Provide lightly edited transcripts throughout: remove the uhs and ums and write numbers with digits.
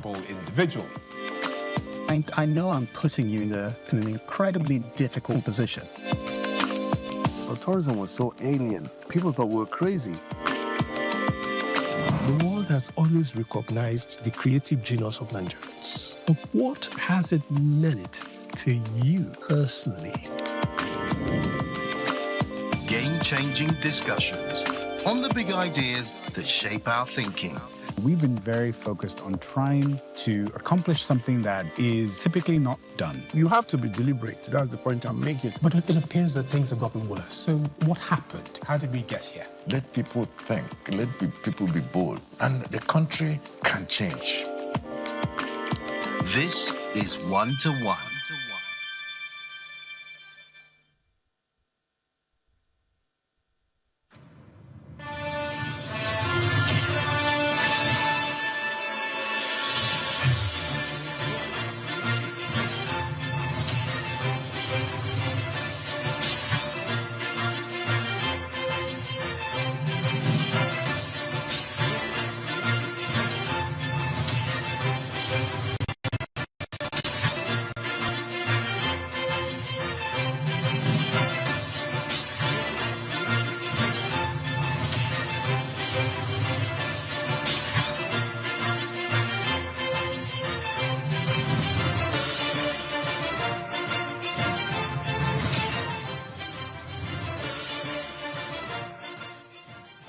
individual. I know I'm putting you in an incredibly difficult position. Tourism was so alien. People thought we were crazy. The world has always recognized the creative genius of Nigerians. But what has it meant to you personally? Game-changing discussions on the big ideas that shape our thinking. We've been very focused on trying to accomplish something that is typically not done. You have to be deliberate. That's the point I'm making. But it appears that things have gotten worse. So what happened? How did we get here? Let people think. Let people be bold. And the country can change. This is One to One.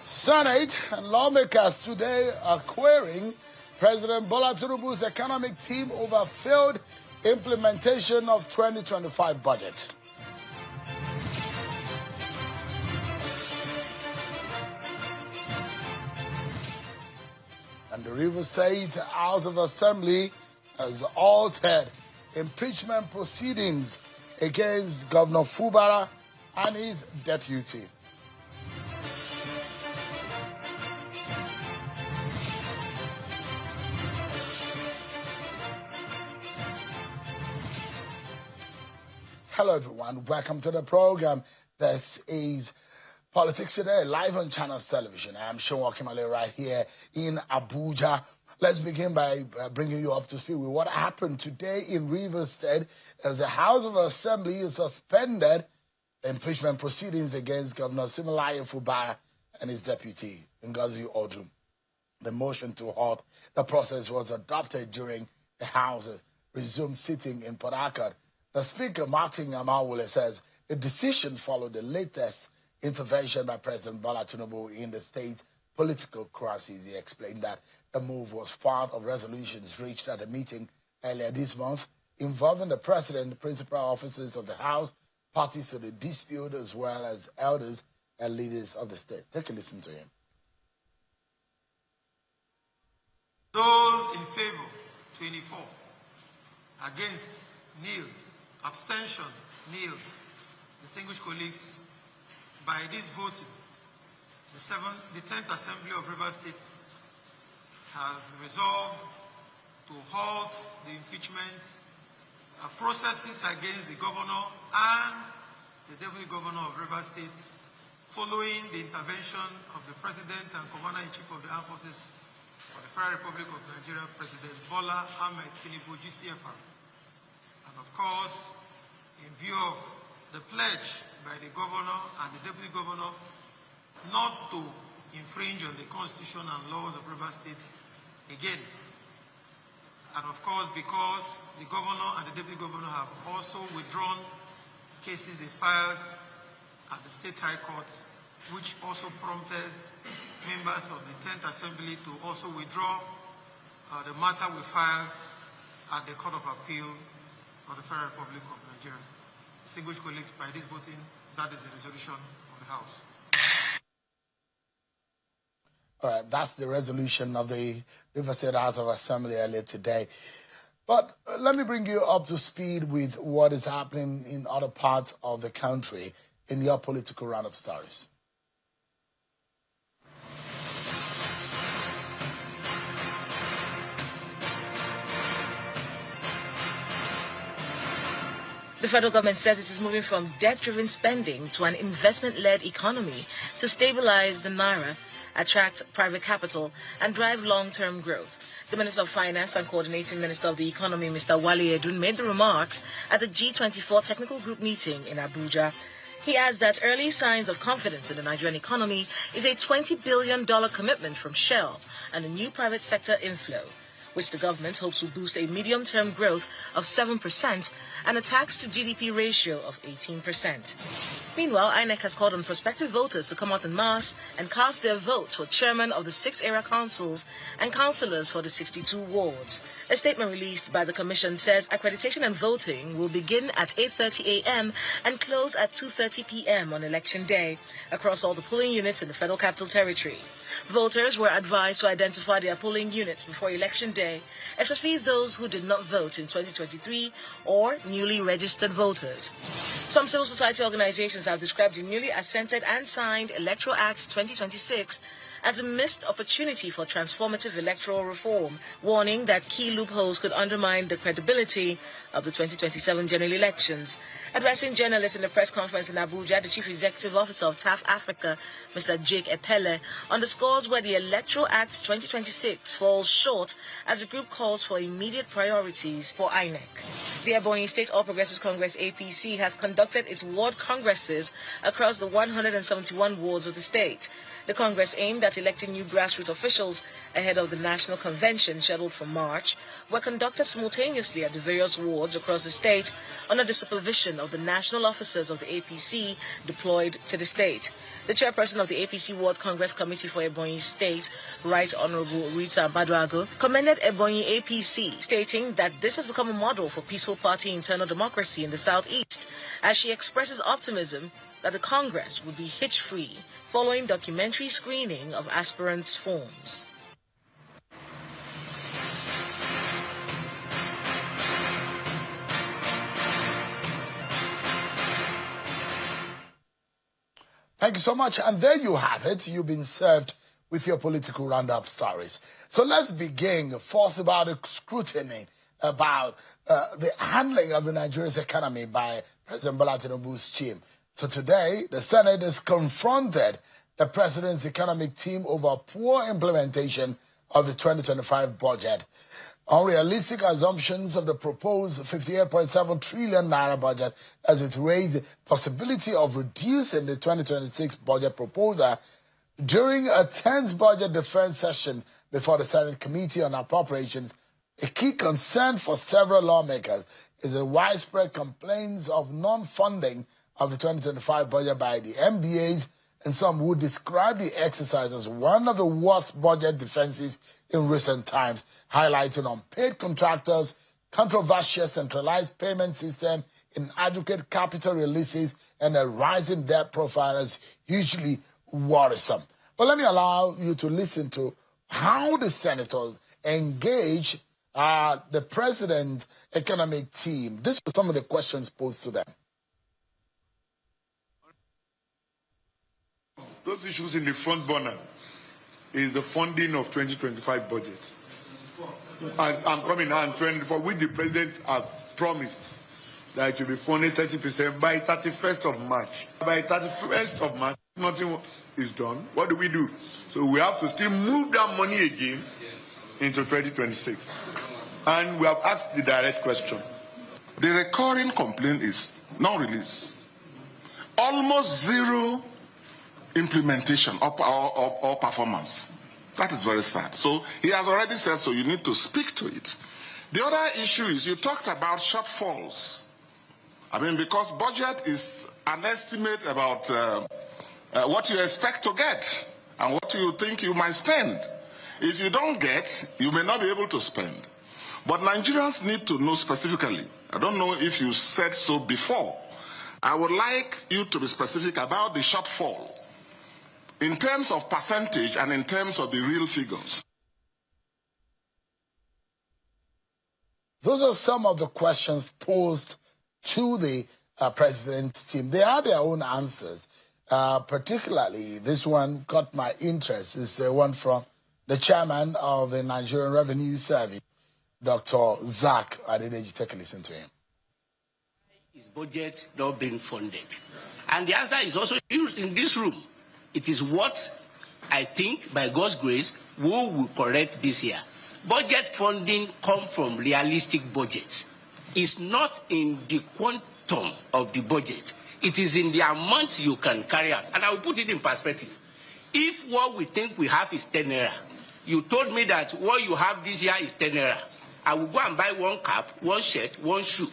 Senate and lawmakers today are querying President Bola Tinubu's economic team over failed implementation of 2025 budget. And the Rivers State House of Assembly has altered impeachment proceedings against Governor Fubara and his deputy. Hello everyone, welcome to the program. This is Politics Today, live on Channels Television. I'm Sean Wakimale right here in Abuja. Let's begin by bringing you up to speed with what happened today in Rivers State as the House of Assembly suspended impeachment proceedings against Governor Siminalayi Fubara and his deputy, Ngozi Odum. The motion to halt the process was adopted during the House's resumed sitting in Port Harcourt. The Speaker, Martin Amawule, says the decision followed the latest intervention by President Bola Tinubu in the state's political crisis. He explained that the move was part of resolutions reached at a meeting earlier this month involving the President, the principal officers of the House, parties to the dispute, as well as elders and leaders of the state. Take a listen to him. Those in favor, 24. Against, nil. Abstention, nil. Distinguished colleagues, by this voting, the 10th Assembly of Rivers State has resolved to halt the impeachment processes against the governor and the deputy governor of Rivers State following the intervention of the President and Commander-in-Chief of the Armed Forces of the Federal Republic of Nigeria, President Bola Ahmed Tinubu, GCFR. And of course, in view of the pledge by the governor and the deputy governor not to infringe on the constitution and laws of Rivers State again. And of course, because the governor and the deputy governor have also withdrawn cases they filed at the State High Court, which also prompted members of the 10th Assembly to also withdraw the matter we filed at the Court of Appeal of the Federal Republic of Nigeria. Distinguished colleagues, by this voting, that is the resolution of the House. All right, that's the resolution of the Rivers State House of Assembly earlier today. But let me bring you up to speed with what is happening in other parts of the country in your political roundup stories. The federal government says it is moving from debt-driven spending to an investment-led economy to stabilize the naira, attract private capital, and drive long-term growth. The Minister of Finance and Coordinating Minister of the Economy, Mr. Wale Edun, made the remarks at the G24 Technical Group meeting in Abuja. He adds that early signs of confidence in the Nigerian economy is a $20 billion commitment from Shell and a new private sector inflow, which the government hopes will boost a medium-term growth of 7% and a tax-to-GDP ratio of 18%. Meanwhile, INEC has called on prospective voters to come out en masse and cast their votes for chairman of the 6 area councils and councillors for the 62 wards. A statement released by the commission says accreditation and voting will begin at 8:30 a.m. and close at 2:30 p.m. on election day across all the polling units in the Federal Capital Territory. Voters were advised to identify their polling units before election day, especially those who did not vote in 2023 or newly registered voters. Some civil society organizations have described the newly assented and signed Electoral Act 2026 as a missed opportunity for transformative electoral reform, warning that key loopholes could undermine the credibility of the 2027 general elections. Addressing journalists in a press conference in Abuja, the Chief Executive Officer of TAF Africa, Mr. Jake Epele, underscores where the Electoral Act 2026 falls short as the group calls for immediate priorities for INEC. The Ebonyi State All Progressives Congress APC has conducted its ward congresses across the 171 wards of the state. The Congress aimed at electing new grassroots officials ahead of the national convention scheduled for March, were conducted simultaneously at the various wards across the state under the supervision of the national officers of the APC deployed to the state. The chairperson of the APC Ward Congress Committee for Ebonyi State, Right Honorable Rita Badrago, commended Ebonyi APC, stating that this has become a model for peaceful party internal democracy in the southeast, as she expresses optimism that the Congress would be hitch-free following documentary screening of aspirants' forms. Thank you so much. And there you have it. You've been served with your political roundup stories. So let's begin first about the scrutiny about the handling of the Nigeria's economy by President Bola Tinubu's team. So today, the Senate has confronted the president's economic team over poor implementation of the 2025 budget. Unrealistic assumptions of the proposed 58.7 trillion naira budget as it raised the possibility of reducing the 2026 budget proposal during a tense budget defense session before the Senate Committee on Appropriations. A key concern for several lawmakers is the widespread complaints of non-funding of the 2025 budget by the MDAs, and some would describe the exercise as one of the worst budget defenses in recent times, highlighting unpaid contractors, controversial centralized payment system, inadequate capital releases, and a rising debt profile as hugely worrisome. But let me allow you to listen to how the senators engage the president's economic team. These are some of the questions posed to them. Those issues in the front burner is the funding of 2025 budget. I'm coming now in 24, which the president has promised that it will be funded 30% by 31st of March. By 31st of March, nothing is done. What do? So we have to still move that money again into 2026. And we have asked the direct question. The recurring complaint is non-release. Almost zero implementation or performance. That is very sad. So he has already said so. You need to speak to it. The other issue is you talked about shortfalls. I mean, because budget is an estimate about what you expect to get and what you think you might spend. If you don't get, you may not be able to spend. But Nigerians need to know specifically. I don't know if you said so before. I would like you to be specific about the shortfall in terms of percentage and in terms of the real figures. Those are some of the questions posed to the president's team. They have their own answers. Particularly, this one caught my interest. It's the one from the chairman of the Nigerian Revenue Service, Dr. Zach Adedeji. Take a listen to him. Is budget not being funded? And the answer is also used in this room. It is what I think, by God's grace, we will correct this year. Budget funding comes from realistic budgets. It's not in the quantum of the budget. It is in the amount you can carry out. And I will put it in perspective. If what we think we have is 10 naira, you told me that what you have this year is 10 naira, I will go and buy one cap, one shirt, one shoe,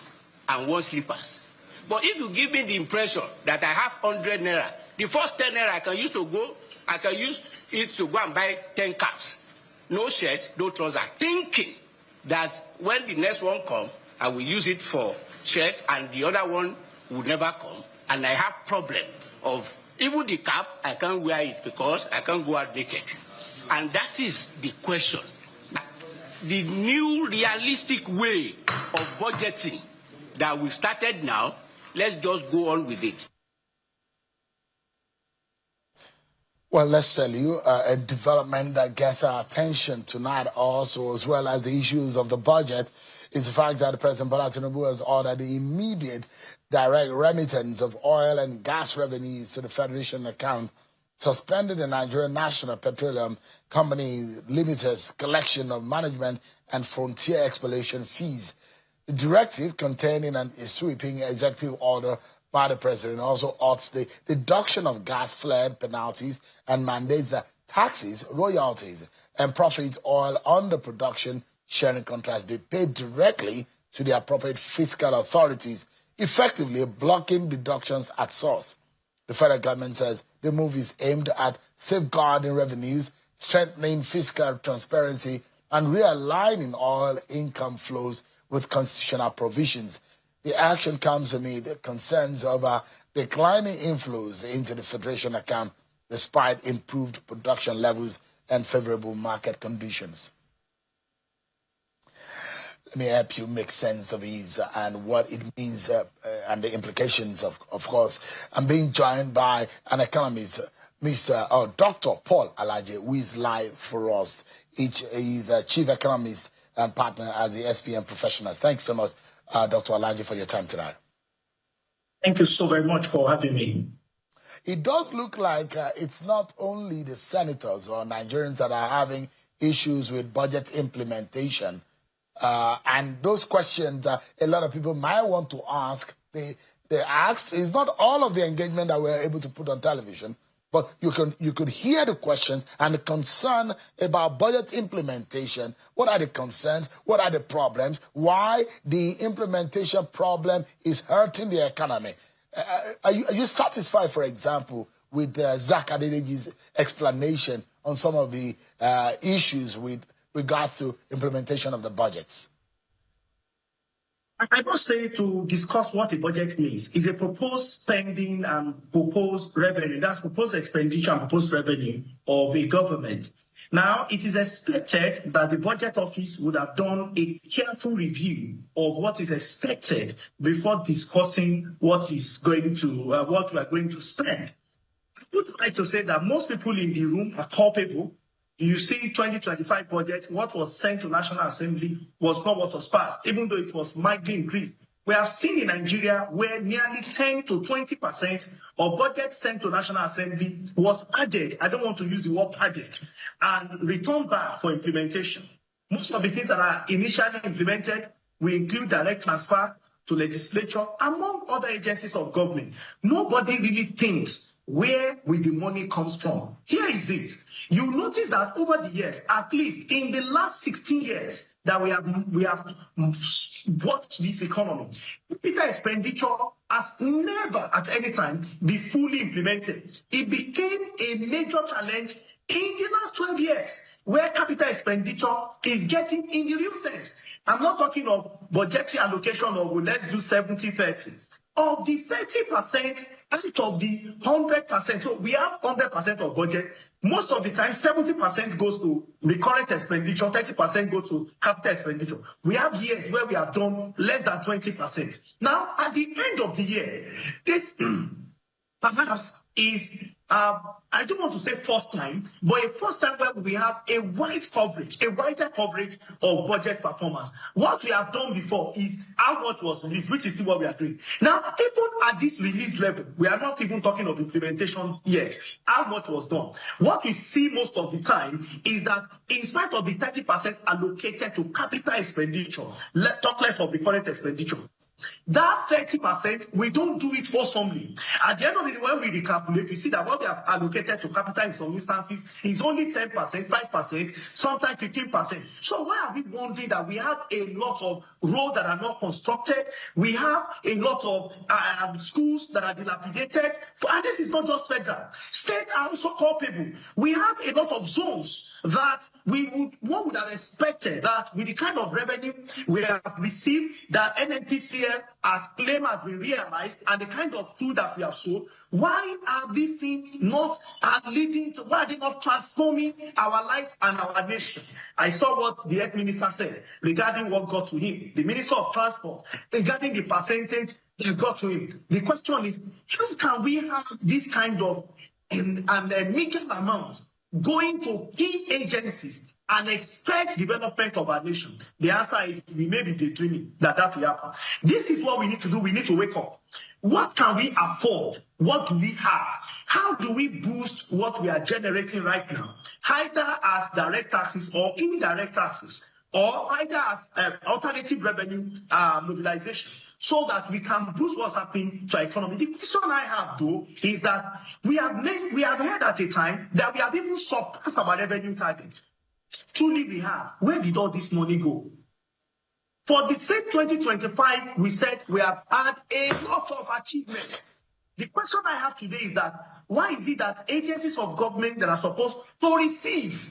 and one slippers. But if you give me the impression that I have 100 naira, the first 10 naira I can use it to go and buy 10 caps. No shirt, no trouser, thinking that when the next one comes, I will use it for shirt and the other one will never come. And I have problem of even the cap, I can't wear it because I can't go out naked. And that is the question. The new realistic way of budgeting that we started now, let's just go on with it. Well, let's tell you, a development that gets our attention tonight also, as well as the issues of the budget, is the fact that President Bola Tinubu has ordered the immediate direct remittance of oil and gas revenues to the Federation account, suspended the Nigerian National Petroleum Company Limited's collection of management and frontier exploration fees. The directive, containing a sweeping executive order by the president, also orders the deduction of gas flared penalties and mandates that taxes, royalties, and profit oil under production sharing contracts be paid directly to the appropriate fiscal authorities, effectively blocking deductions at source. The federal government says the move is aimed at safeguarding revenues, strengthening fiscal transparency, and realigning oil income flows with constitutional provisions. The action comes amid concerns over declining inflows into the Federation account despite improved production levels and favorable market conditions. Let me help you make sense of these and what it means and the implications, of course. I'm being joined by an economist, Dr. Paul Alaje, who is live for us. He's a chief economist and partner at the SPM Professionals. Thanks so much, Dr. Alaje, for your time tonight. Thank you so very much for having me. It does look like it's not only the senators or Nigerians that are having issues with budget implementation. And those questions a lot of people might want to ask, they asked, it's not all of the engagement that we're able to put on television, but you could hear the questions and the concern about budget implementation. What are the concerns? What are the problems? Why the implementation problem is hurting the economy? Are you satisfied, for example, with Zak Adedeji's explanation on some of the issues with regards to implementation of the budgets? I must say, to discuss what a budget means is a proposed spending and proposed revenue. That's proposed expenditure and proposed revenue of a government. Now, it is expected that the budget office would have done a careful review of what is expected before discussing what we are going to spend. I would like to say that most people in the room are culpable. You see, 2025 budget, what was sent to National Assembly was not what was passed, even though it was mildly increased. We have seen in Nigeria where nearly 10 to 20% of budget sent to National Assembly was added. I don't want to use the word added, and returned back for implementation. Most of the things that are initially implemented will include direct transfer to legislature, among other agencies of government. Nobody really thinks where will the money comes from. Here is it. You notice that over the years, at least in the last 16 years that we have watched this economy, capital expenditure has never at any time been fully implemented. It became a major challenge in the last 12 years, where capital expenditure is getting in the real sense. I'm not talking of budgetary allocation of let's do 70-30. Of the 30% out of the 100%, so we have 100% of budget. Most of the time, 70% goes to recurrent expenditure, 30% goes to capital expenditure. We have years where we have done less than 20%. Now, at the end of the year, this perhaps is I don't want to say first time, but a first time where we have a wider coverage of budget performance. What we have done before is how much was released, which is still what we are doing. Now, even at this release level, we are not even talking of implementation yet. How much was done? What we see most of the time is that in spite of the 30% allocated to capital expenditure, talk less of the current expenditure, that 30%, we don't do it awesomely. At the end of the day, when we recalculate, we see that what we have allocated to capital in some instances is only 10%, 5%, sometimes 15%. So why are we wondering that we have a lot of roads that are not constructed? We have a lot of schools that are dilapidated. And this is not just federal. States are also culpable. We have a lot of zones that one would have expected that with the kind of revenue we have received, that NNPCL as claim has been realized, and the kind of food that we have sold, why are these things not leading to, why are they not transforming our life and our nation? I saw what the health minister said regarding what got to him, the minister of transport, regarding the percentage that got to him. The question is, how can we have this kind of a meager amount going to key agencies and expect development of our nation? The answer is we may be daydreaming that will happen. This is what we need to do. We need to wake up. What can we afford? What do we have? How do we boost what we are generating right now, either as direct taxes or indirect taxes, or either as alternative revenue mobilization, so that we can boost what's happening to our economy? The question I have, though, is that we have heard at a time that we have even surpassed our revenue targets. Truly we have. Where did all this money go? For the same 2025, we said we have had a lot of achievements. The question I have today is that why is it that agencies of government that are supposed to receive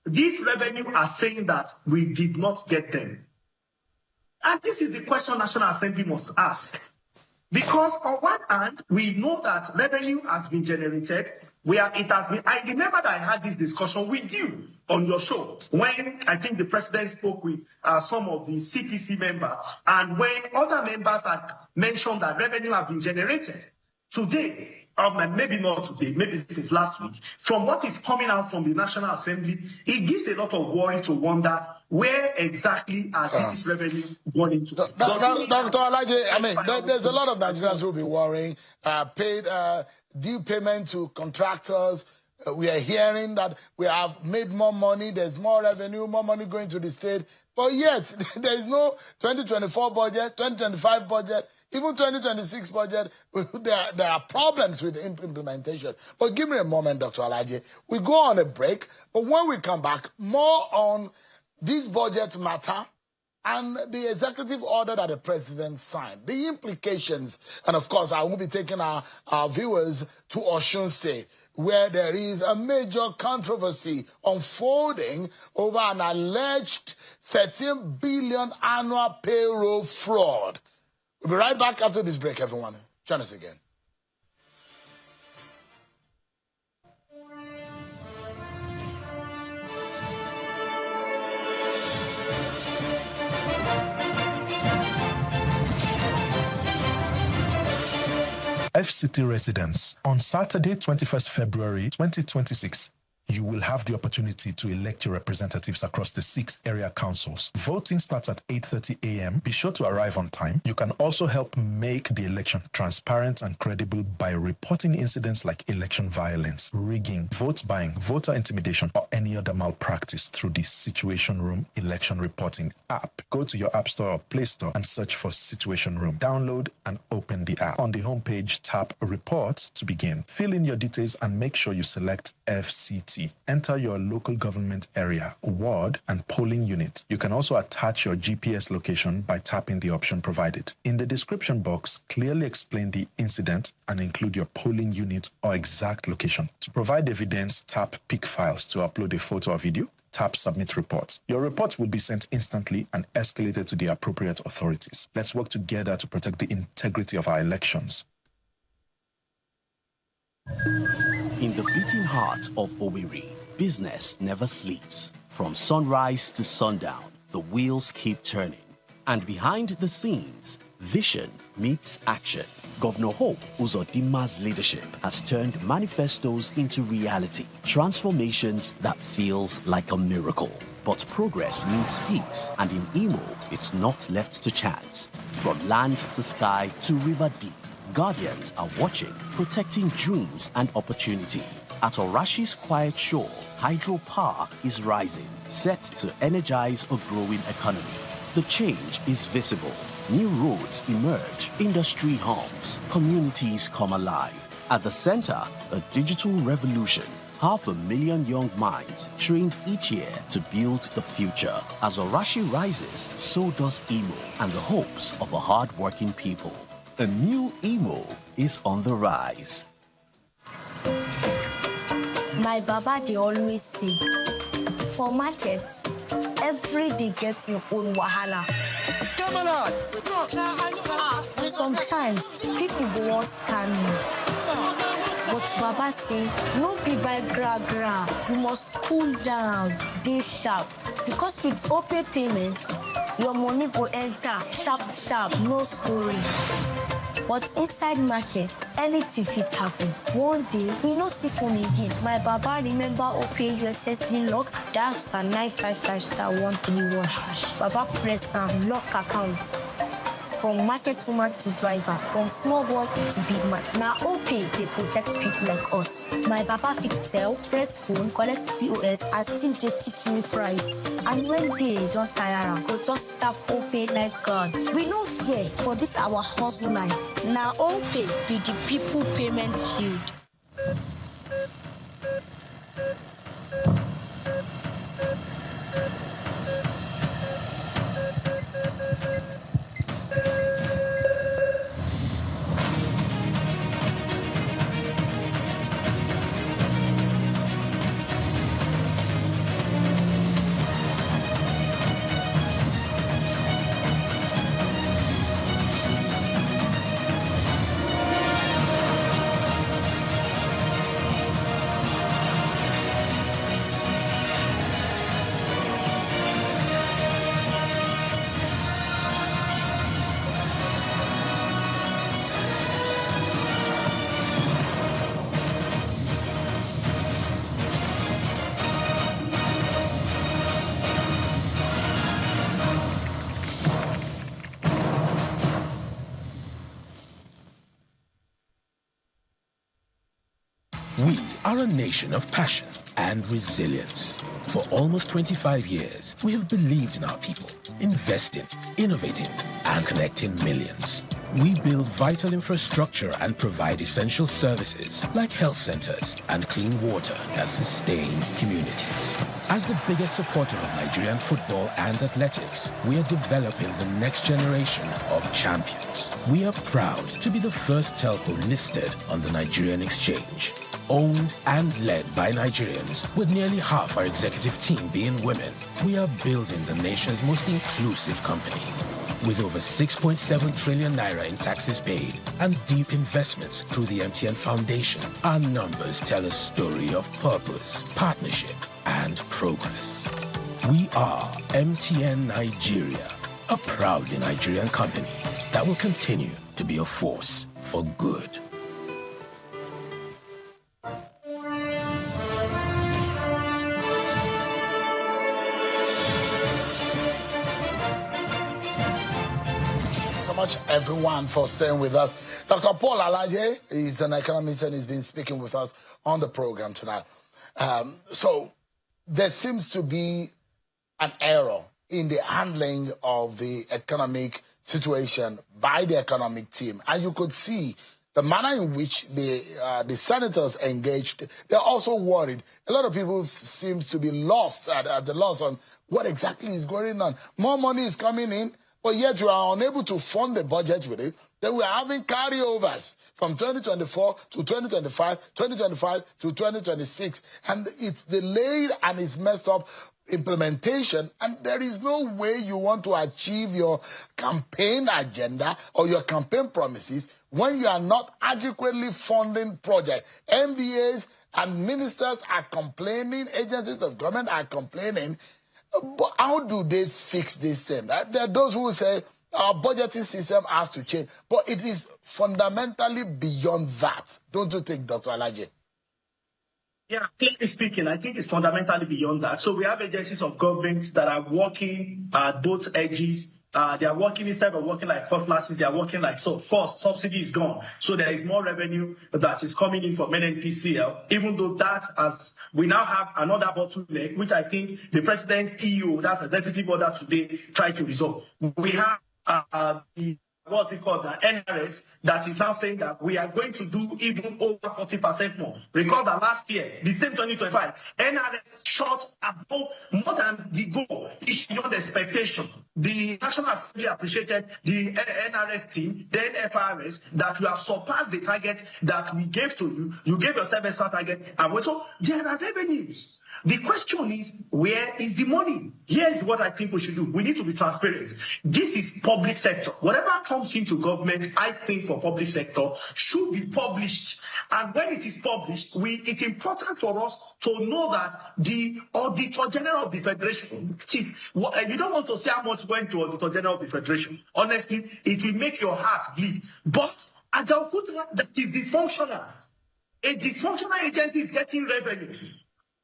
this revenue are saying that we did not get them? And this is the question National Assembly must ask. Because on one hand, we know that revenue has been generated. I remember that I had this discussion with you on your show when I think the president spoke with some of the CPC members, and when other members had mentioned that revenue have been generated. Today, maybe not today, maybe since last week, from what is coming out from the National Assembly, it gives a lot of worry to wonder where exactly are this revenue going into. Dr. Alaje, I mean, there's a lot of Nigerians who will be worrying. Paid due payment to contractors. We are hearing that we have made more money, there's more revenue, more money going to the state. But yet, there is no 2024 budget, 2025 budget, even 2026 budget. There are problems with the implementation. But give me a moment, Dr. Alaje. We go on a break, but when we come back, more on this budget matter and the executive order that the president signed, the implications. And of course, I will be taking our viewers to Osun State, where there is a major controversy unfolding over an alleged 13 billion annual payroll fraud. We'll be right back after this break, everyone. Join us again. FCT residents, on Saturday, 21st February 2026, you will have the opportunity to elect your representatives across the 6 area councils. Voting starts at 8:30 a.m. Be sure to arrive on time. You can also help make the election transparent and credible by reporting incidents like election violence, rigging, vote buying, voter intimidation, or any other malpractice through the Situation Room election reporting app. Go to your App Store or Play Store and search for Situation Room. Download and open the app. On the homepage, tap Report to begin. Fill in your details and make sure you select FCT. Enter your local government area, ward, and polling unit. You can also attach your GPS location by tapping the option provided. In the description box, clearly explain the incident and include your polling unit or exact location. To provide evidence, tap Pick Files to upload a photo or video. Tap Submit Report. Your report will be sent instantly and escalated to the appropriate authorities. Let's work together to protect the integrity of our elections. In the beating heart of Owerri, business never sleeps. From sunrise to sundown, the wheels keep turning. And behind the scenes, Vision meets action. Governor Hope Uzodimma's leadership has turned manifestos into reality, transformations that feels like a miracle. But progress needs peace, and in Imo, it's not left to chance. From land to sky to river deep, Guardians are watching, protecting dreams and opportunity. At Orashi's quiet shore, hydropower is rising, set to energize a growing economy. The change is visible. New roads emerge, industry hums, communities come alive. At the center, a digital revolution. 500,000 young minds trained each year to build the future. As Orashi rises, so does Imo and the hopes of a hard-working people. A new Imo is on the rise. My Baba, they always say, for market, every day gets your own wahala. Sometimes people go on scam you. But Baba say, no be by gra. You must cool down, dey sharp. Because with OPay payment, your money go enter sharp, no story. But inside market, anything fit happen. One day, we no see phone again. My Baba remember OPay USSD lock, dial *955*131#. Baba press am, lock account. From market woman to driver, from small boy to big man. Now OPay, they protect people like us. My Baba fit sell, press phone, collect POS, and still they teach me price. And when they don't tire am, go just tap OPay night guard. We no fear for this our hustle life. Now OPay be the people payment shield. We are a nation of passion and resilience. For almost 25 years, we have believed in our people, investing, innovating, and connecting millions. We build vital infrastructure and provide essential services like health centers and clean water that sustain communities. As the biggest supporter of Nigerian football and athletics, we are developing the next generation of champions. We are proud to be the first telco listed on the Nigerian exchange. Owned and led by Nigerians, with nearly half our executive team being women, we are building the nation's most inclusive company. With over 6.7 trillion naira in taxes paid and deep investments through the MTN Foundation, our numbers tell a story of purpose, partnership, and progress. We are MTN Nigeria, a proudly Nigerian company that will continue to be a force for good. So much everyone for staying with us. Dr. Paul Alaje is an economist and he's been speaking with us on the program tonight. So there seems to be an error in the handling of the economic situation by the economic team. And you could see the manner in which the senators engaged. They're also worried. A lot of people seem to be lost at the loss on what exactly is going on. More money is coming in, but yet you are unable to fund the budget with it. Then we are having carryovers from 2024 to 2025, 2025 to 2026. And it's delayed and it's messed up implementation. And there is no way you want to achieve your campaign agenda or your campaign promises when you are not adequately funding projects. MBAs and ministers are complaining, agencies of government are complaining. But how do they fix this thing? There are those who say our budgeting system has to change. But it is fundamentally beyond that. Don't you think, Dr. Alaje? Yeah, clearly speaking, I think it's fundamentally beyond that. So we have agencies of government that are working at both edges. They are working, instead of working like cutlasses, they are working like, so first, subsidy is gone. So there is more revenue that is coming in from NNPCL, even though that, as we now have another bottleneck, which I think the president's EU, that's executive order today, tried to resolve. We have the what's it called, the NRS, that is now saying that we are going to do even over 40% more. Recall that last year, the same 2025, NRS shot above more than the goal. It's beyond expectation. The National Assembly appreciated the NRS team, then FRS, that you have surpassed the target that we gave to you. You gave yourself extra target, and so there are revenues. The question is, where is the money? Here's what I think we should do. We need to be transparent. This is public sector. Whatever comes into government, I think for public sector, should be published. And when it is published, it's important for us to know that the Auditor General of the Federation, which is, you don't want to say how much went to Auditor General of the Federation. Honestly, it will make your heart bleed. But Ajaokuta, that is dysfunctional. A dysfunctional agency is getting revenue.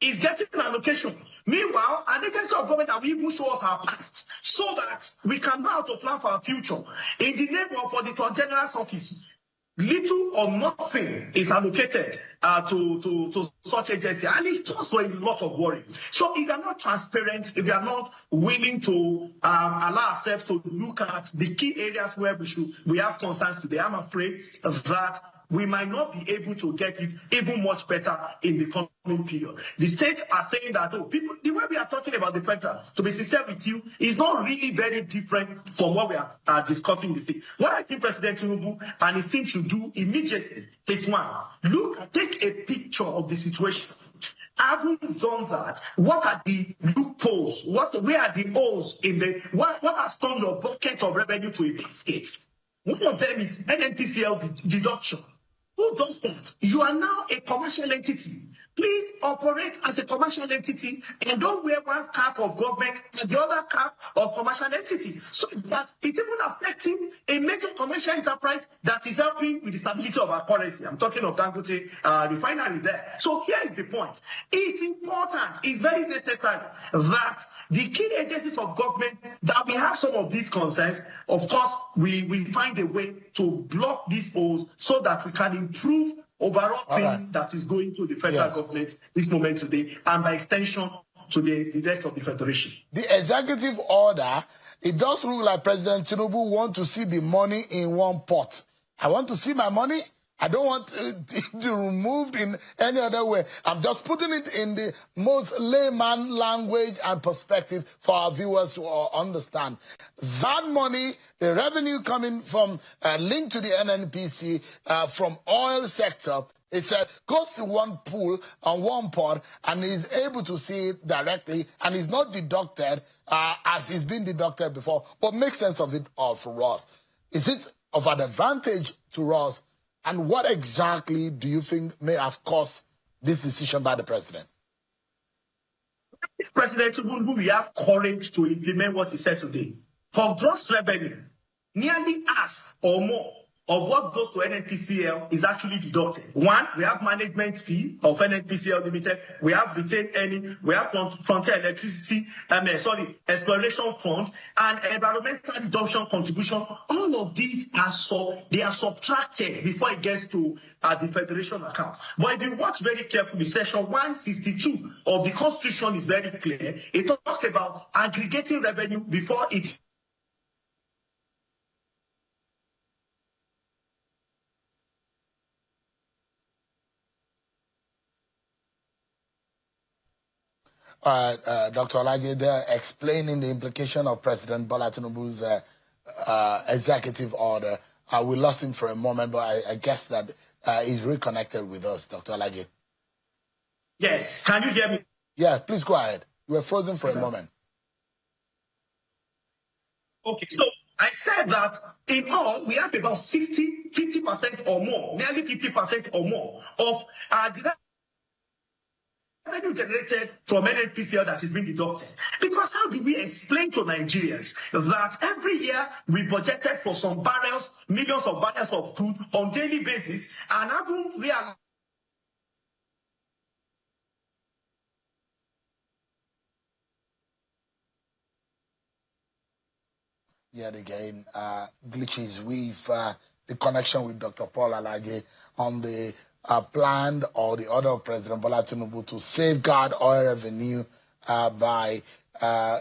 Is getting an allocation. Meanwhile, an agency of government that will even show us our past so that we can know how to plan for our future. In the name of Auditor General's office, little or nothing is allocated to such agency, and it calls for a lot of worry. So if you are not transparent, if you are not willing to allow ourselves to look at the key areas where we have concerns today, I'm afraid that we might not be able to get it even much better in the coming period. The states are saying that, people, the way we are talking about the federal, to be sincere with you, is not really very different from what we are discussing the state. What I think President Tinubu and his team should do immediately is one, take a picture of the situation. Having done that, what are the loopholes? Where are the holes in what has turned your bucket of revenue to a basket? One of them is NNPCL deduction. Who does that? You are now a commercial entity. Please operate as a commercial entity and don't wear one cap of government and the other cap of commercial entity. So that it's even affecting a major commercial enterprise that is helping with the stability of our currency. I'm talking of Dangote refinery there. So here is the point. It's important, it's very necessary that the key agencies of government that we have some of these concerns, of course, we find a way to block these holes so that we can improve overall thing that is going to the federal government this moment today, and by extension to the rest of the federation. The executive order, it does look like President Tinubu wants to see the money in one pot. I want to see my money. I don't want it to be removed in any other way. I'm just putting it in the most layman language and perspective for our viewers to understand. That money, the revenue coming from, linked to the NNPC from oil sector, it says goes to one pool and one pot and is able to see it directly and is not deducted as it's been deducted before, but makes sense of it for us. Is it of an advantage to us? And what exactly do you think may have caused this decision by the president? This President Tinubu will have courage to implement what he said today. For gross revenue, nearly half or more of what goes to NNPCL is actually deducted. One, we have management fee of NNPCL Limited, we have retained earning, we have frontier electricity, exploration fund, and environmental deduction contribution. All of these are subtracted before it gets to the federation account. But if you watch very carefully, section 162 of the Constitution is very clear. It talks about aggregating revenue before it Dr. Olaje there explaining the implication of President Bola Tinubu's executive order. We lost him for a moment, but I guess that he's reconnected with us, Dr. Olaje. Yes, can you hear me? Yeah, please go ahead. You were frozen for a moment. Okay, so I said that in all, we have about 50% or more, nearly 50% or more of the revenue generated from NNPCL that is being deducted. Because how do we explain to Nigerians that every year we budgeted for some barrels, millions of barrels of crude on daily basis, and haven't realized yet again glitches with the connection with Dr. Paul Alaje on the planned or the order of President Bola Tinubu to safeguard oil revenue by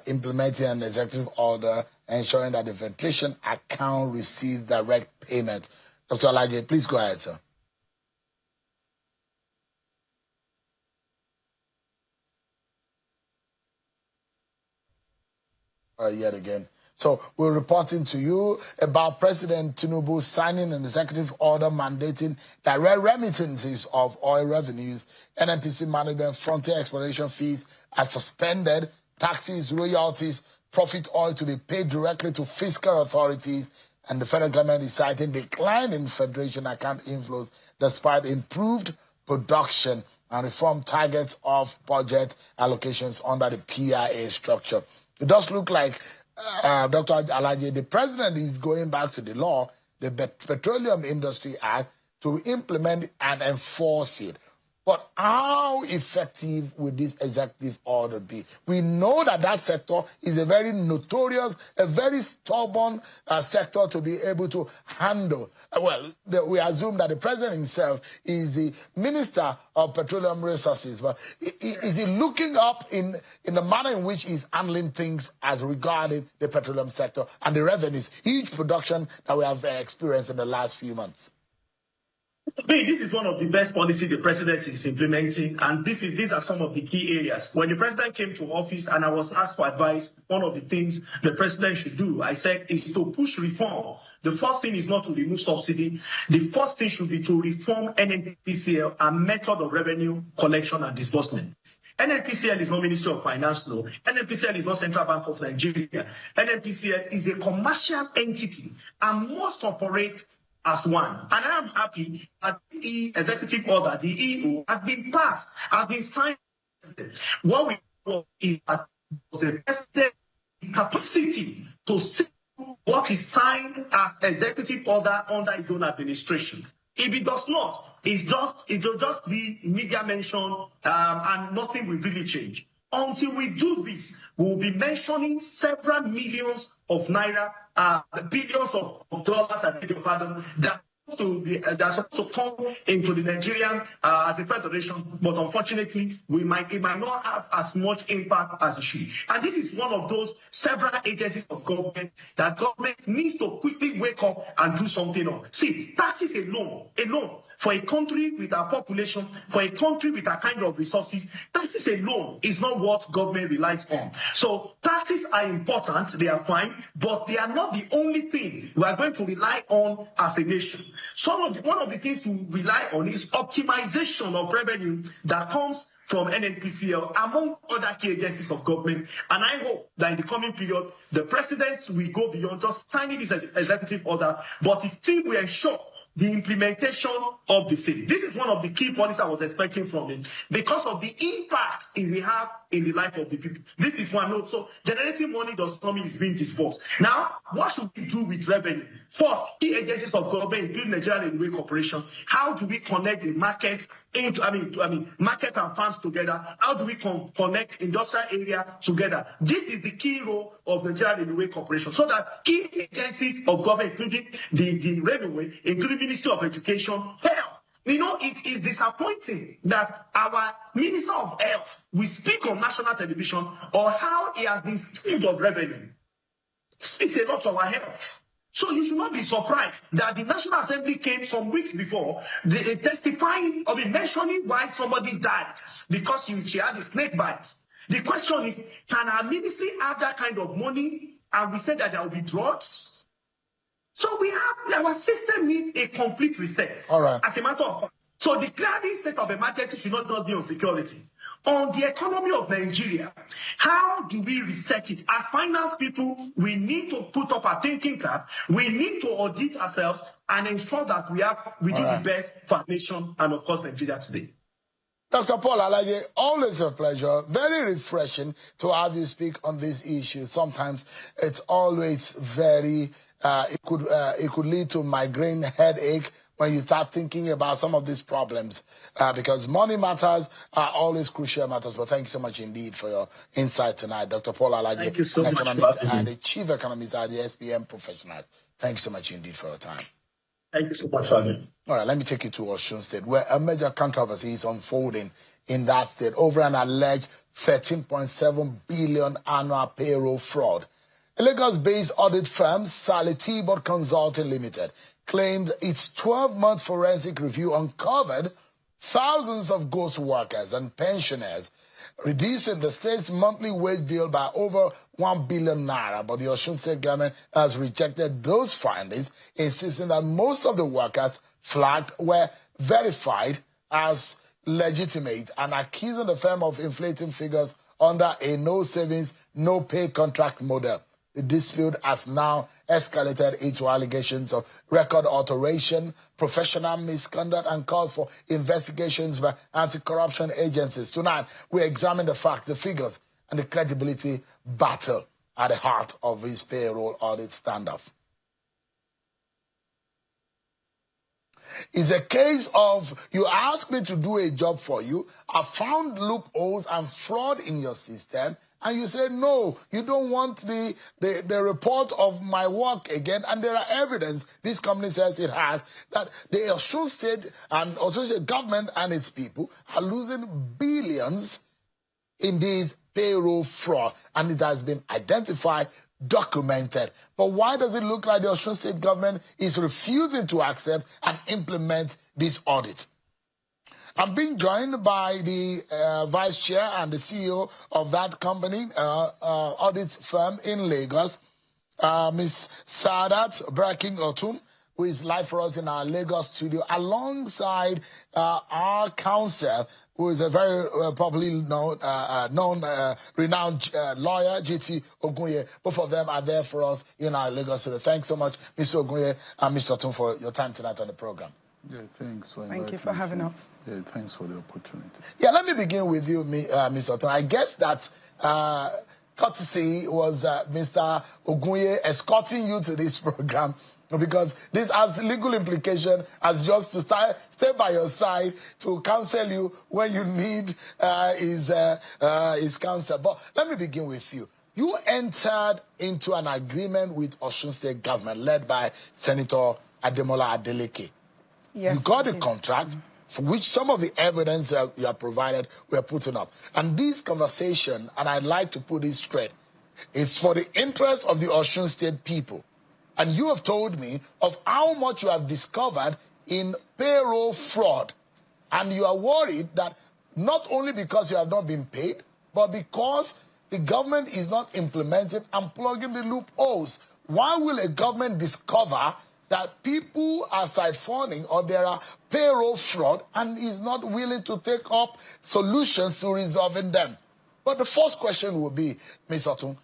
implementing an executive order ensuring that the ventilation account receives direct payment. Dr. Alaje, please go ahead, sir. Yet again. So we're reporting to you about President Tinubu signing an executive order mandating direct remittances of oil revenues. NNPC management frontier exploration fees are suspended. Taxes, royalties, profit oil to be paid directly to fiscal authorities. And the federal government is citing decline in federation account inflows despite improved production and reform targets of budget allocations under the PIA structure. It does look like Dr. Alaje, the president is going back to the law, the Petroleum Industry Act, to implement and enforce it. But how effective will this executive order be? We know that that sector is a very notorious, a very stubborn sector to be able to handle. Well, we assume that the president himself is the Minister of Petroleum Resources, but is he looking up in the manner in which he's handling things as regarding the petroleum sector and the revenues, huge production that we have experienced in the last few months? This is one of the best policies the president is implementing, and these are some of the key areas. When the president came to office and I was asked for advice, one of the things the president should do, I said, is to push reform. The first thing is not to remove subsidy. The first thing should be to reform NNPCL and method of revenue collection and disbursement. NNPCL is not Ministry of Finance, no. NNPCL is not Central Bank of Nigeria. NNPCL is a commercial entity and must operate as one. And I am happy that the executive order, the EO, has been passed, has been signed. What we want is that the president capacity to say what is signed as executive order under his own administration. If it does not, it will just be media mention and nothing will really change. Until we do this, we will be mentioning several millions of naira, billions of dollars, I beg your pardon, that's supposed to come into the Nigerian as a federation, but unfortunately, it might not have as much impact as it should. And this is one of those several agencies of government that government needs to quickly wake up and do something on. See, taxes alone, for a country with our population, for a country with our kind of resources, taxes alone is not what government relies on. So taxes are important, they are fine, but they are not the only thing we are going to rely on as a nation. One of the things to rely on is optimization of revenue that comes from NNPCL, among other key agencies of government. And I hope that in the coming period, the president will go beyond just signing this executive order, but his team will ensure the implementation of the same. This is one of the key points I was expecting from him because of the impact it will have in the life of the people. This is one note. So generating money does not mean it's being disbursed. Now, what should we do with revenue? First, key agencies of government, including Nigerian Railway Corporation. How do we connect the markets market and farms together? How do we connect industrial area together? This is the key role of the Nigerian Railway Corporation, so that key agencies of government, including the railway, including Ministry of Education, Health. You know, it is disappointing that our Minister of Health will speak on national television on how he has been stripped of revenue. Speaks a lot of our health. So you should not be surprised that the National Assembly came some weeks before testifying or mentioning why somebody died because she had a snake bite. The question is, can our ministry have that kind of money and we say that there will be drugs? So our system needs a complete reset. All right. As a matter of fact. So declaring state of emergency should not be on security. On the economy of Nigeria, how do we reset it? As finance people, we need to put up our thinking cap. We need to audit ourselves and ensure that we do the best for our nation and, of course, Nigeria today. Dr. Paul Alaje, always a pleasure. Very refreshing to have you speak on this issue. Sometimes it's always very, it could lead to migraine headache when you start thinking about some of these problems, because money matters are always crucial matters. But thank you so much indeed for your insight tonight, Dr. Paul Alaje. Thank you so much for having and me. the chief economist at the SPM Professionals. Thank you so much indeed for your time. Thank you so much for having me. All right, let me take you to Osun State, where a major controversy is unfolding in that state over an alleged 13.7 billion annual payroll fraud. A Lagos-based audit firm, Salitibot Consulting Limited, claimed its 12-month forensic review uncovered thousands of ghost workers and pensioners, reducing the state's monthly wage bill by over 1 billion naira. But the Osun State government has rejected those findings, insisting that most of the workers flagged were verified as legitimate and accusing the firm of inflating figures under a no savings, no pay contract model. The dispute has now escalated into allegations of record alteration, professional misconduct, and calls for investigations by anti-corruption agencies. Tonight, we examine the facts, the figures, and the credibility battle at the heart of this payroll audit standoff. It's a case of you ask me to do a job for you, I found loopholes and fraud in your system, and you say, no, you don't want the report of my work again. And there are evidence, this company says it has, that the Osun State and Osun State government and its people are losing billions in this payroll fraud. And it has been identified, documented. But why does it look like the Osun State government is refusing to accept and implement this audit? I'm being joined by the vice chair and the CEO of that company, audit firm in Lagos, Ms. Sadat Braking Otum, who is live for us in our Lagos studio, alongside our counsel, who is a very popularly known, renowned lawyer, JT Ogunye. Both of them are there for us in our Lagos studio. Thanks so much, Mr. Ogunye and Mr. Otum, for your time tonight on the program. Yeah, thanks for Thank you for having us. Yeah, thanks for the opportunity. Yeah, let me begin with you, Ms. Otum. I guess that courtesy was Mr. Ogunye escorting you to this program, because this has legal implication as just to stay by your side to counsel you when you need his counsel. But let me begin with you. You entered into an agreement with Osun State government led by Senator Ademola Adeleke. Yes, you got a contract for which some of the evidence you have provided were putting up. And this conversation, and I'd like to put this straight, is for the interest of the Osun State people. And you have told me of how much you have discovered in payroll fraud. And you are worried that not only because you have not been paid, but because the government is not implementing and plugging the loopholes. Why will a government discover that people are siphoning or there are payroll fraud and is not willing to take up solutions to resolving them? But the first question will be, Ms. Otum,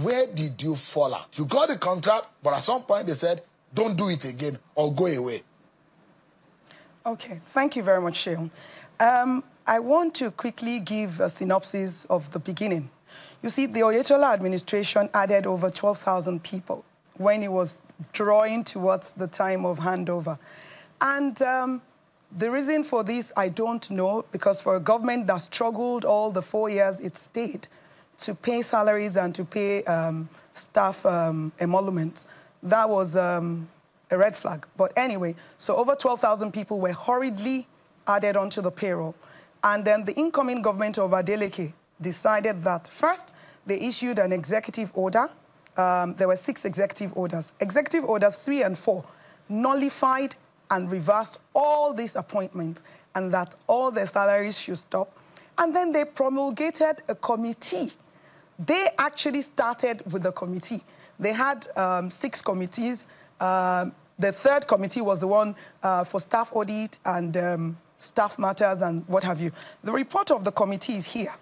where did you fall out? You got a contract, but at some point they said, don't do it again or go away. Okay, thank you very much, Sheon. I want to quickly give a synopsis of the beginning. You see, the Oyetola administration added over 12,000 people when it was drawing towards the time of handover. And the reason for this, I don't know, because for a government that struggled all the 4 years it stayed to pay salaries and to pay staff emoluments, that was a red flag. But anyway, so over 12,000 people were hurriedly added onto the payroll. And then the incoming government of Adeleke decided that first, they issued an executive order. There were 6 executive orders. Executive orders 3 and 4 nullified and reversed all these appointments, and that all their salaries should stop. And then they promulgated a committee. They actually started with the committee. They had 6 committees. The 3rd committee was the one for staff audit and staff matters and what have you. The report of the committee is here.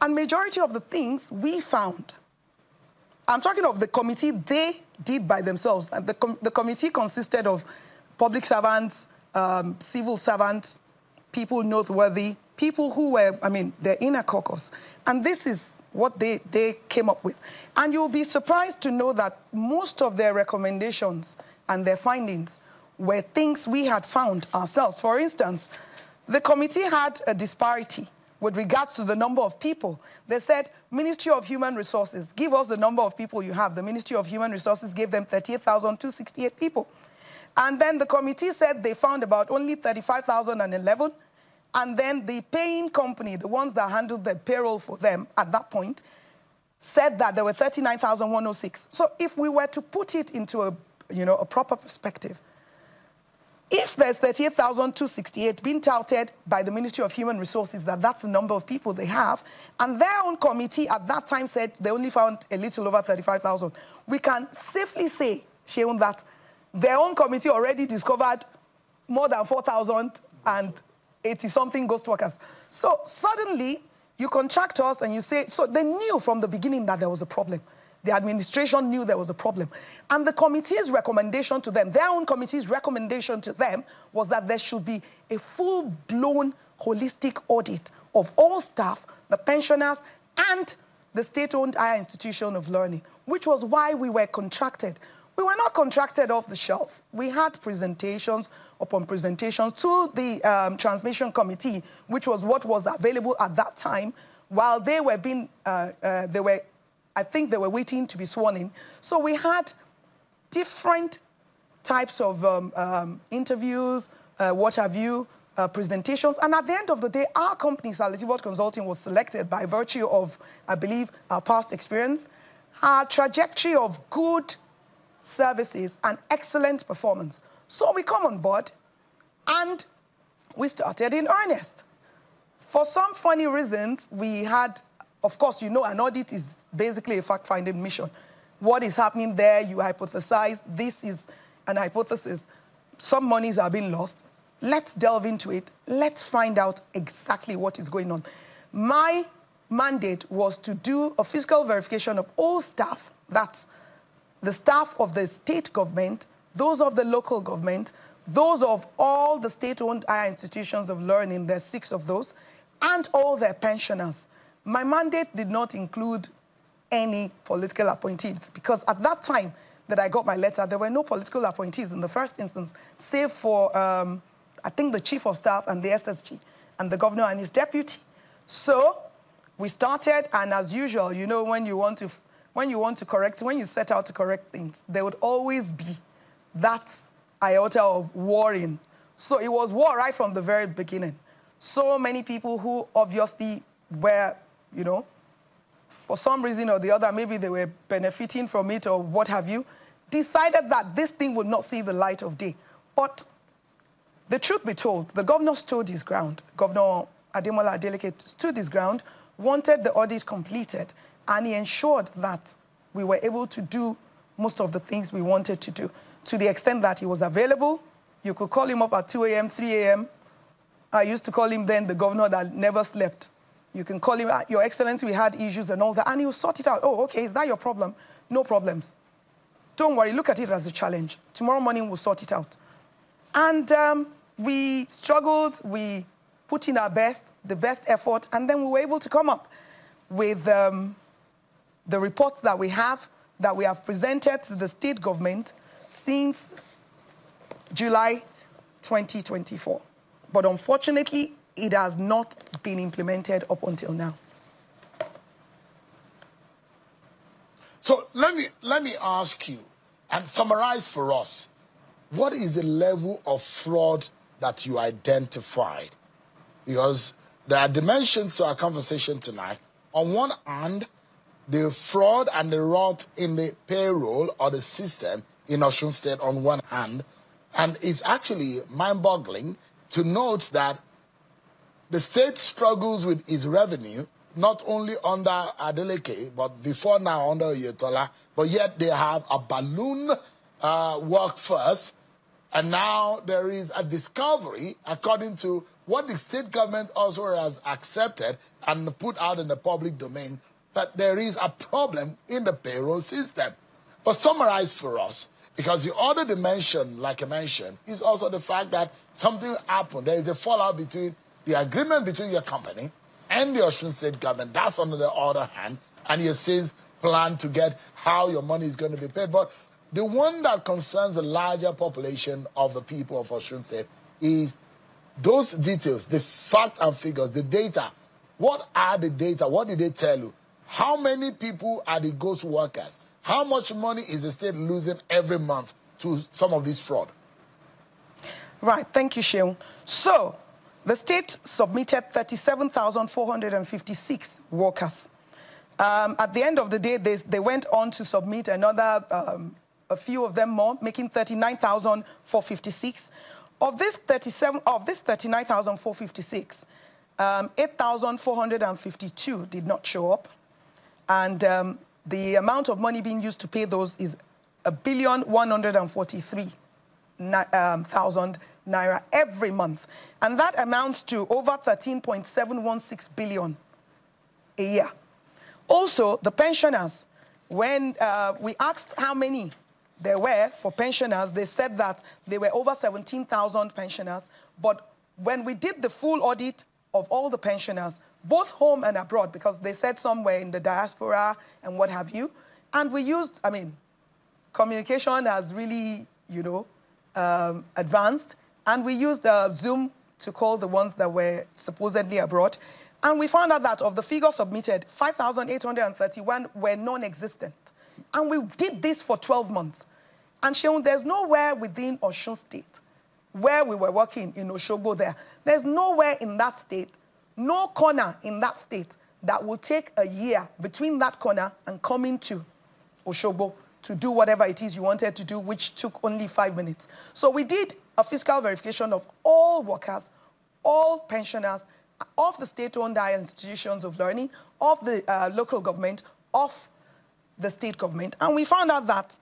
And majority of the things we found, I'm talking of the committee they did by themselves. And the committee consisted of public servants, civil servants, people noteworthy, people who were, their inner caucus. And this is what they came up with. And you'll be surprised to know that most of their recommendations and their findings were things we had found ourselves. For instance, the committee had a disparity with regards to the number of people. They said, Ministry of Human Resources, give us the number of people you have. The Ministry of Human Resources gave them 38,268 people. And then the committee said they found about only 35,011. And then the paying company, the ones that handled the payroll for them at that point, said that there were 39,106. So if we were to put it into a proper perspective, if there's 38,268 being touted by the Ministry of Human Resources, that's the number of people they have, and their own committee at that time said they only found a little over 35,000, we can safely say, Sheun, that their own committee already discovered more than 4,080-something ghost workers. So suddenly, you contract us and you say, so they knew from the beginning that there was a problem. The administration knew there was a problem. And the committee's recommendation to them, their own committee's recommendation to them, was that there should be a full-blown holistic audit of all staff, the pensioners, and the state-owned higher institution of learning, which was why we were contracted. We were not contracted off the shelf. We had presentations upon presentations to the transmission committee, which was what was available at that time, while they were being, I think they were waiting to be sworn in. So we had different types of interviews, what have you, presentations. And at the end of the day, our company, Sality World Consulting, was selected by virtue of, I believe, our past experience, our trajectory of good services and excellent performance. So we come on board and we started in earnest. For some funny reasons, we had, of course, an audit is basically a fact-finding mission. What is happening there, you hypothesize, this is an hypothesis. Some monies are being lost. Let's delve into it. Let's find out exactly what is going on. My mandate was to do a physical verification of all staff, that's the staff of the state government, those of the local government, those of all the state-owned higher institutions of learning, there's 6 of those, and all their pensioners. My mandate did not include any political appointees, because at that time that I got my letter, there were no political appointees in the first instance, save for, I think, the chief of staff and the SSG, and the governor and his deputy. So we started, and as usual, when you set out to correct things, there would always be that iota of warring. So it was war right from the very beginning. So many people who obviously were, for some reason or the other, maybe they were benefiting from it or what have you, decided that this thing would not see the light of day. But the truth be told, the governor stood his ground. Governor Ademola Adeleke stood his ground, wanted the audit completed, and he ensured that we were able to do most of the things we wanted to do, to the extent that he was available. You could call him up at 2 a.m., 3 a.m. I used to call him then the governor that never slept. You can call him, Your Excellency, we had issues and all that, and he will sort it out. Oh, okay, is that your problem? No problems. Don't worry, look at it as a challenge. Tomorrow morning we'll sort it out. And we struggled, we put in our best, the best effort, and then we were able to come up with the reports that we have presented to the state government since July 2024. But unfortunately, it has not been implemented up until now. So let me ask you and summarize for us, what is the level of fraud that you identified? Because there are dimensions to our conversation tonight. On one hand, the fraud and the rot in the payroll or the system in Osun State on one hand, and it's actually mind-boggling to note that the state struggles with its revenue, not only under Adeleke, but before now under Oyetola, but yet they have a balloon workforce, and now there is a discovery, according to what the state government also has accepted and put out in the public domain, that there is a problem in the payroll system. But summarize for us, because the other dimension, like I mentioned, is also the fact that something happened. There is a fallout between the agreement between your company and the Osun State government, that's on the other hand, and your sales plan to get how your money is going to be paid. But the one that concerns the larger population of the people of Osun State is those details, the fact and figures, the data. What are the data? What did they tell you? How many people are the ghost workers? How much money is the state losing every month to some of this fraud? Right, thank you, Sheung. So, the state submitted 37,456 workers. At the end of the day, they went on to submit another, a few of them more, making 39,456. Of this 39,456, 8,452 did not show up. And the amount of money being used to pay those is 1,143,000 naira every month. And that amounts to over 13.716 billion a year. Also, the pensioners, when we asked how many there were for pensioners, they said that there were over 17,000 pensioners. But when we did the full audit of all the pensioners, both home and abroad, because they said somewhere in the diaspora and what have you, and we used, I mean, communication has really, you know, advanced, and we used Zoom to call the ones that were supposedly abroad, and we found out that of the figures submitted, 5,831 were non-existent. And we did this for 12 months. And Sheung, there's nowhere within Osun State where we were working in Oshogbo there. There's nowhere in that state, no corner in that state that will take a year between that corner and coming to Oshogbo to do whatever it is you wanted to do, which took only 5 minutes. So we did a physical verification of all workers, all pensioners, of the state-owned higher institutions of learning, of the local government, of the state government. And we found out that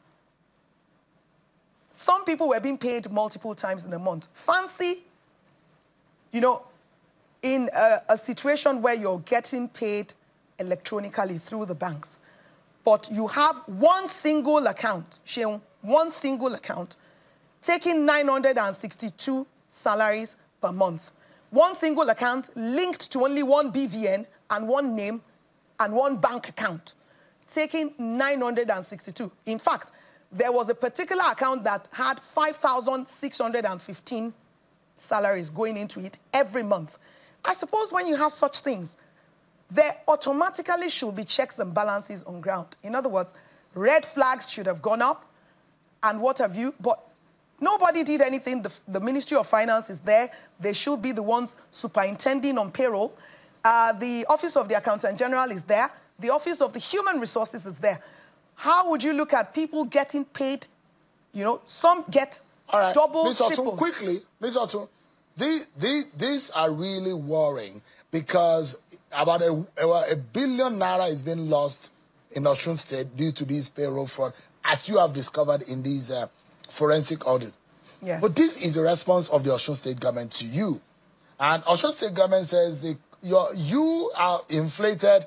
some people were being paid multiple times in a month. Fancy, you know, in a situation where you're getting paid electronically through the banks. But you have one single account, Sheung, one single account, taking 962 salaries per month. One single account linked to only one BVN and one name and one bank account, taking 962. In fact, there was a particular account that had 5,615 salaries going into it every month. I suppose when you have such things, there automatically should be checks and balances on ground. In other words, red flags should have gone up and what have you, but nobody did anything. The Ministry of Finance is there. They should be the ones superintending on payroll. The Office of the Accountant General is there. The Office of the Human Resources is there. How would you look at people getting paid? You know, some get double, Ms. Osun, triple. quickly, Ms. Osun, these are really worrying because about a billion naira is being lost in Osun State due to this payroll fraud, as you have discovered in these forensic audit. Yes. But this is a response of the Osun State government to you. And Osun State government says you are inflated.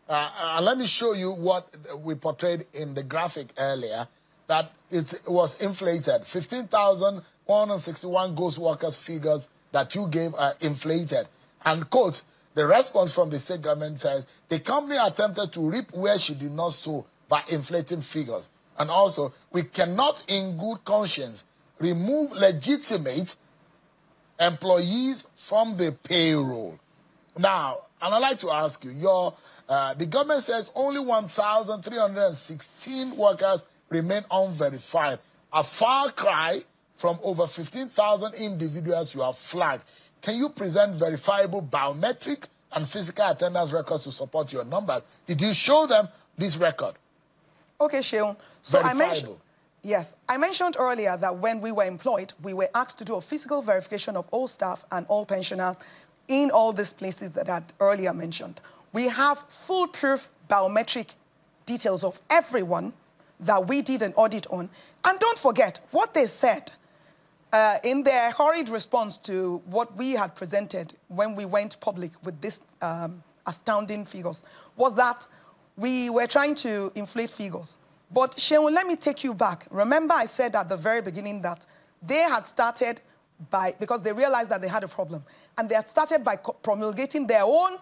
And let me show you what we portrayed in the graphic earlier, that it was inflated. 15,161 ghost workers figures that you gave are inflated. And quote, the response from the state government says, the company attempted to reap where she did not sow by inflating figures. And also, we cannot in good conscience remove legitimate employees from the payroll. Now, and I'd like to ask you, the government says only 1,316 workers remain unverified, a far cry from over 15,000 individuals you have flagged. Can you present verifiable biometric and physical attendance records to support your numbers? Did you show them this record? Okay, Sheung. So Verifiable. I mentioned earlier that when we were employed, we were asked to do a physical verification of all staff and all pensioners in all these places that I had earlier mentioned. We have foolproof biometric details of everyone that we did an audit on. And don't forget, what they said in their hurried response to what we had presented when we went public with this astounding figures was that we were trying to inflate figures. But Sheung, let me take you back. Remember I said at the very beginning that they had started because they realized that they had a problem. And they had started by promulgating their own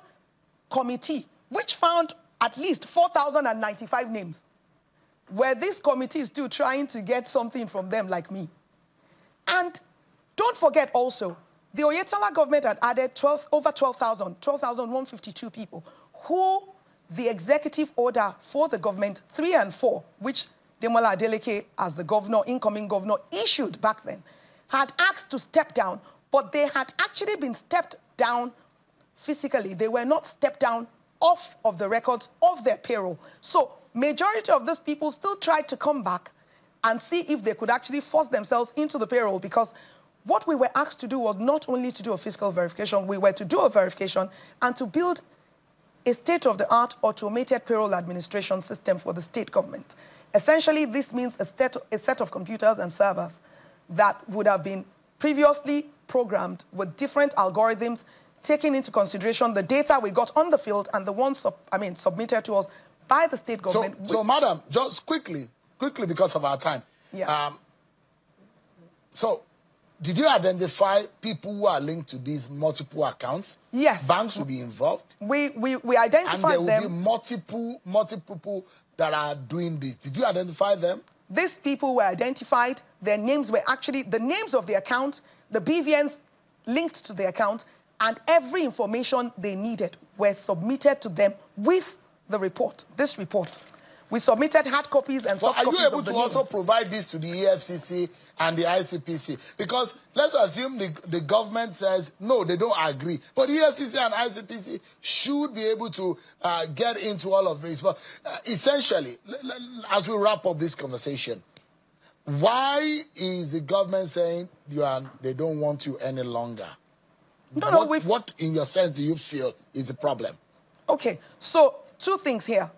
committee, which found at least 4,095 names. Where this committee is still trying to get something from them like me. And don't forget also, the Oyetola government had added over 12,152 people who the executive order for the government 3 and 4, which Demola Adeleke, as the governor, incoming governor, issued back then, had asked to step down, but they had actually been stepped down physically. They were not stepped down off of the records of their payroll. So majority of these people still tried to come back and see if they could actually force themselves into the payroll, because what we were asked to do was not only to do a fiscal verification, we were to do a verification and to build a state-of-the-art automated payroll administration system for the state government. Essentially, this means a set of computers and servers that would have been previously programmed with different algorithms, taking into consideration the data we got on the field and the ones submitted to us by the state government. So madam, just quickly because of our time. Yeah. So, did you identify people who are linked to these multiple accounts? Yes. Banks will be involved? We identified them. And there will be multiple people that are doing this. Did you identify them? These people were identified. Their names were actually the names of the account, the BVNs linked to the account, and every information they needed were submitted to them with the report, this report. We submitted hard copies and soft copies. Are you able to also provide this to the EFCC and the ICPC? Because let's assume the government says, no, they don't agree. But EFCC and ICPC should be able to get into all of this. But essentially, as we wrap up this conversation, why is the government saying they don't want you any longer? What, in your sense, do you feel is the problem? Okay, so 2 things here.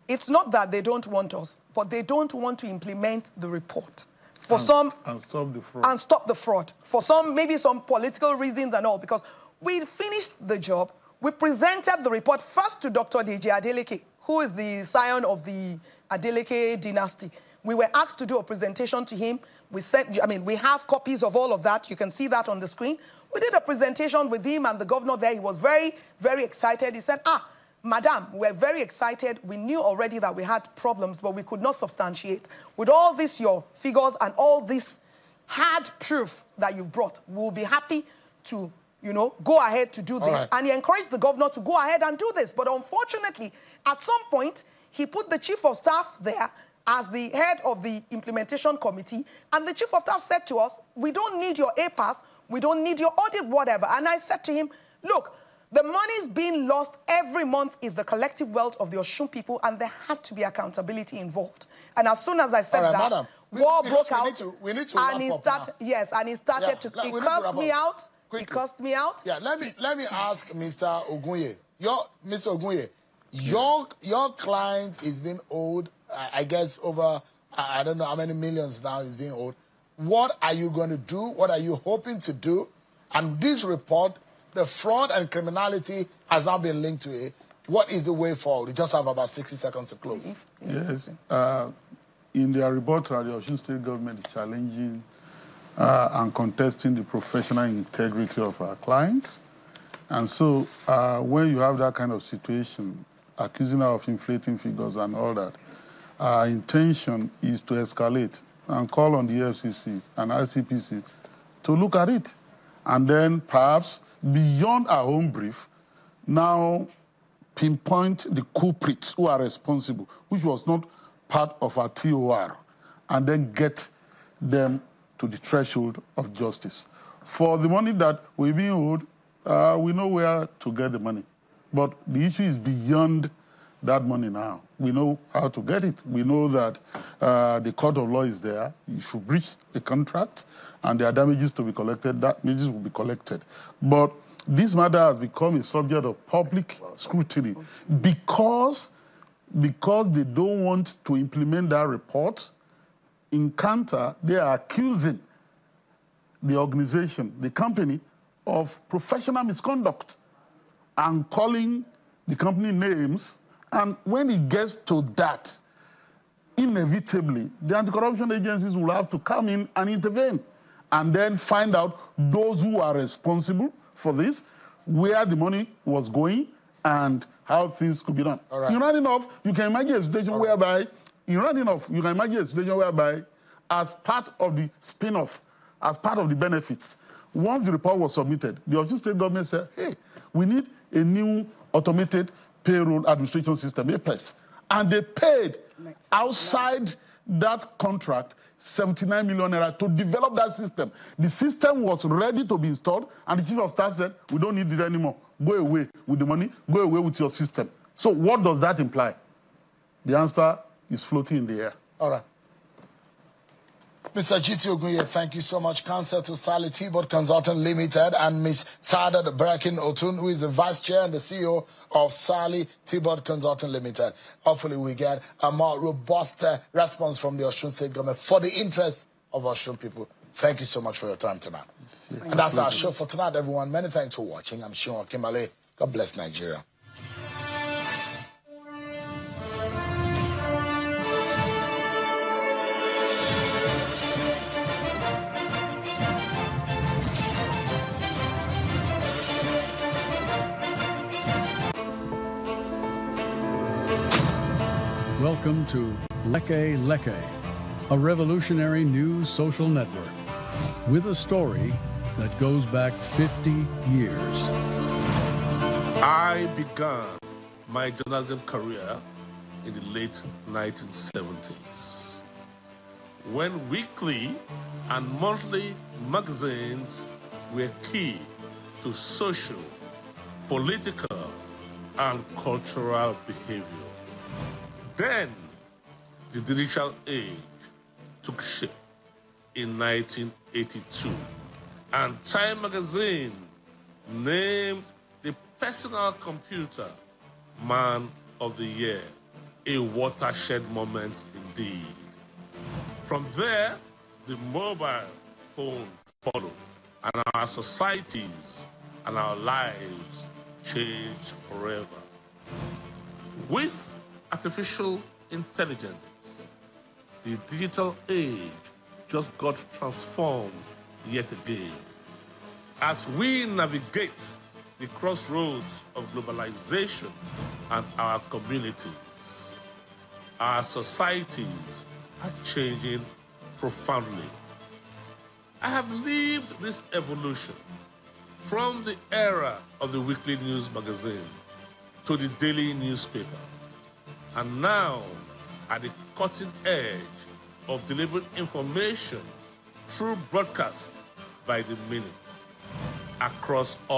It's not that they don't want us, but they don't want to implement the report. And stop the fraud. And stop the fraud. For some, maybe some political reasons and all, because we finished the job. We presented the report first to Dr. Deji Adeleke, who is the scion of the Adeleke dynasty. We were asked to do a presentation to him. We have copies of all of that. You can see that on the screen. We did a presentation with him and the governor there. He was very, very excited. He said, Madam, we're very excited. We knew already that we had problems, but we could not substantiate. With all this, your figures and all this hard proof that you brought, we'll be happy to, go ahead to do this. Right. And he encouraged the governor to go ahead and do this. But unfortunately, at some point, he put the chief of staff there as the head of the implementation committee. And the chief of staff said to us, we don't need your APAS, we don't need your audit, whatever. And I said to him, look, the monies being lost every month is the collective wealth of the Osun people, and there had to be accountability involved. And as soon as I said that, madam, war broke out. We need to wrap up now. Yes, and it started to cuss me out. Quickly. It cussed me out. Yeah, let me ask Mr. Ogunye. Mr. Ogunye, your client is being owed, I guess, over, I don't know how many millions now is being owed. What are you going to do? What are you hoping to do? And this report, the fraud and criminality has now been linked to it. What is the way forward? We just have about 60 seconds to close. Yes. In their report, the Osun State government is challenging and contesting the professional integrity of our clients. And so when you have that kind of situation, accusing her of inflating figures and all that, our intention is to escalate and call on the FCC and ICPC to look at it. And then perhaps beyond our own brief, now pinpoint the culprits who are responsible, which was not part of our TOR, and then get them to the threshold of justice. For the money that we're being owed, we know where to get the money. But the issue is beyond that money now. We know how to get it. We know that the court of law is there. If you breach a contract and there are damages to be collected, that damages will be collected. But this matter has become a subject of public scrutiny because they don't want to implement that report. In counter, they are accusing the organization, the company, of professional misconduct and calling the company names. And when it gets to that, inevitably, the anti-corruption agencies will have to come in and intervene. and then find out those who are responsible for this, where the money was going, and how things could be done. Right. You can imagine a situation whereby, as part of the spin-off, as part of the benefits, once the report was submitted, the Osun State government said, hey, we need a new automated payroll administration system, APES. And they paid outside that contract 79 million naira to develop that system. The system was ready to be installed, and the chief of staff said, we don't need it anymore. Go away with the money, go away with your system. So what does that imply? The answer is floating in the air. All right. Mr. G.T. Ogunye, thank you so much. Counsel to Sally T-Bot Consultant Limited, and Ms. Sadat Bracken Osun, who is the Vice Chair and the CEO of Sally T-Bot Consultant Limited. Hopefully we get a more robust response from the Osun State government for the interest of Osun people. Thank you so much for your time tonight. And that's our show for tonight, everyone. Many thanks for watching. I'm Sean Kimberley. God bless Nigeria. Welcome to Leke Leke, a revolutionary news social network with a story that goes back 50 years. I began my journalism career in the late 1970s, when weekly and monthly magazines were key to social, political, and cultural behavior. Then, the digital age took shape in 1982, and Time magazine named the personal computer Man of the Year, a watershed moment indeed. From there, the mobile phone followed, and our societies and our lives changed forever. With artificial intelligence, the digital age just got transformed yet again. As we navigate the crossroads of globalization and our communities, our societies are changing profoundly. I have lived this evolution from the era of the weekly news magazine to the daily newspaper, and now at the cutting edge of delivering information through broadcast by the minute across all